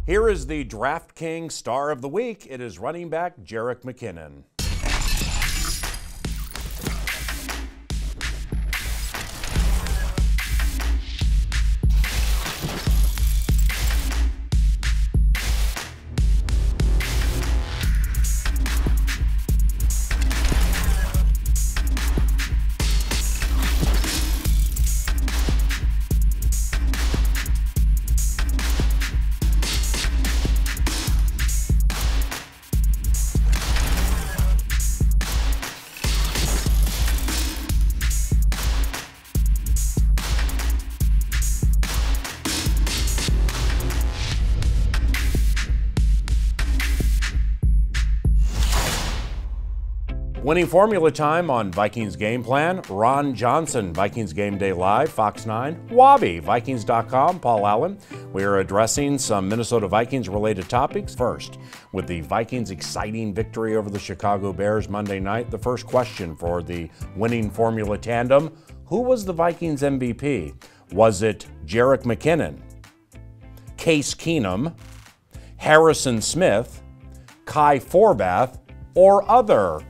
Here is the DraftKings star of the week. It is running back Jerick McKinnon. Winning formula time on Vikings Game Plan. Ron Johnson, Vikings Game Day Live, Fox 9. Wobby, Vikings.com, Paul Allen. We are addressing some Minnesota Vikings-related topics. First, with the Vikings' exciting victory over the Chicago Bears Monday night, the first question for the winning formula tandem: who was the Vikings MVP? Was it Jerick McKinnon, Case Keenum, Harrison Smith, Kai Forbath, or other?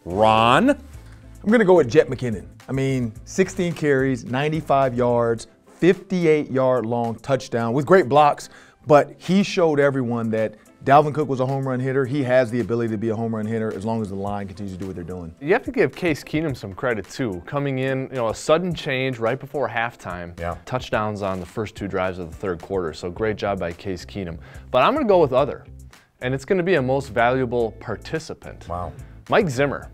Ron? I'm going to go with Jet McKinnon. I mean, 16 carries, 95 yards, 58-yard long touchdown with great blocks, but he showed everyone that Dalvin Cook was a home run hitter. He has the ability to be a home run hitter as long as the line continues to do what they're doing. You have to give Case Keenum some credit too. Coming in, a sudden change right before halftime. Yeah. Touchdowns on the first two drives of the third quarter. So great job by Case Keenum. But I'm going to go with other, and it's going to be a most valuable participant. Wow. Mike Zimmer.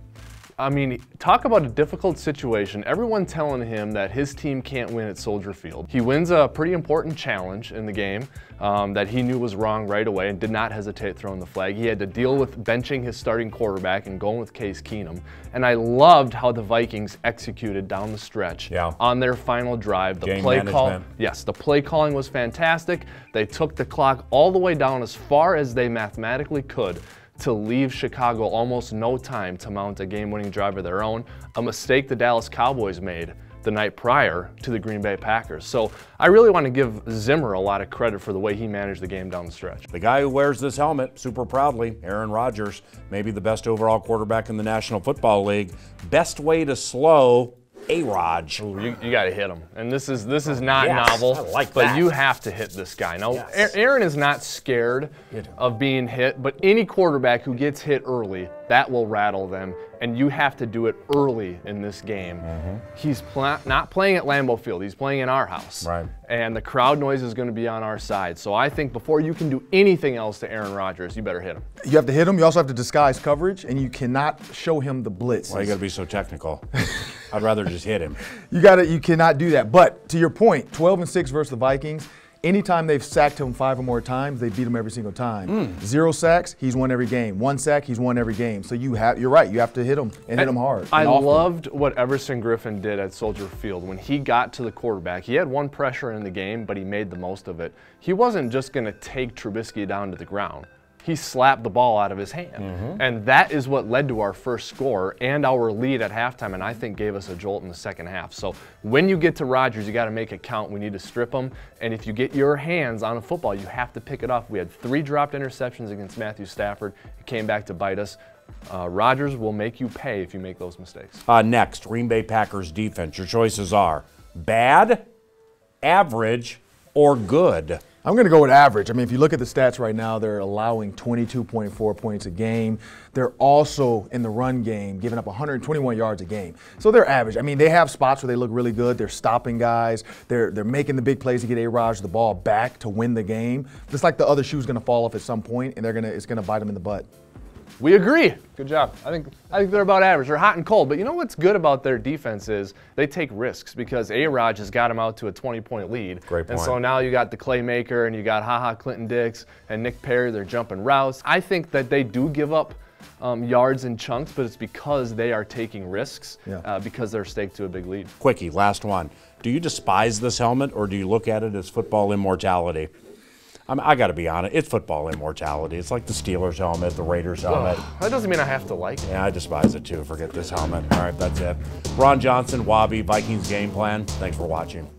I mean, talk about a difficult situation. Everyone telling him that his team can't win at Soldier Field. He wins a pretty important challenge in the game that he knew was wrong right away and did not hesitate throwing the flag. He had to deal with benching his starting quarterback and going with Case Keenum. And I loved how the Vikings executed down the stretch on their final drive. The Game play management. Yes, the play calling was fantastic. They took the clock all the way down as far as they mathematically could to leave Chicago almost no time to mount a game-winning drive of their own, a mistake the Dallas Cowboys made the night prior to the Green Bay Packers. So I really want to give Zimmer a lot of credit for the way he managed the game down the stretch. The guy who wears this helmet super proudly, Aaron Rodgers, maybe the best overall quarterback in the National Football League. Best way to slow A-Rod. You got to hit him, and this is not novel, I like but that. you have to hit this guy. Now, Yes. Aaron is not scared of being hit, but any quarterback who gets hit early, that will rattle them, and you have to do it early in this game. He's not playing at Lambeau Field. He's playing in our house, Right. and the crowd noise is going to be on our side. So I think before you can do anything else to Aaron Rodgers, you better hit him. You have to hit him. You also have to disguise coverage, and you cannot show him the blitz. Why you got to be so technical? I'd rather just hit him. You cannot do that. But to your point, 12-6 versus the Vikings. Anytime they've sacked him 5 or more times, they beat him every single time. 0 sacks, he's won every game. 1 sack, he's won every game. So you're right. You have to hit him and hit him hard. I loved what Everson Griffin did at Soldier Field. When he got to the quarterback, he had one pressure in the game, but he made the most of it. He wasn't just going to take Trubisky down to the ground. He slapped the ball out of his hand. And that is what led to our first score and our lead at halftime, and I think gave us a jolt in the second half. So when you get to Rodgers, you got to make it count. We need to strip him. And if you get your hands on a football, you have to pick it off. We had 3 dropped interceptions against Matthew Stafford. It came back to bite us. Rodgers will make you pay if you make those mistakes. Next, Green Bay Packers defense. Your choices are bad, average, or good. I'm going to go with average. I mean, if you look at the stats right now, they're allowing 22.4 points a game. They're also, in the run game, giving up 121 yards a game. So they're average. I mean, they have spots where they look really good. They're stopping guys. They're making the big plays to get A-Rod the ball back to win the game. Just like the other shoe's going to fall off at some point, and it's going to bite them in the butt. We agree. Good job. I think they're about average. They're hot and cold. But you know what's good about their defense is they take risks because A-Rod has got them out to a 20-point lead. Great point. And so now you got the Claymaker and you got Clinton Dix and Nick Perry. They're jumping routes. I think that they do give up yards in chunks, but it's because they are taking risks because they're staked to a big lead. Quickie, last one. Do you despise this helmet or do you look at it as football immortality? I got to be honest, it's football immortality. It's like the Steelers helmet, the Raiders helmet. That doesn't mean I have to like it. Yeah, I despise it too. Forget this helmet. All right, that's it. Ron Johnson, Wobby, Vikings Game Plan. Thanks for watching.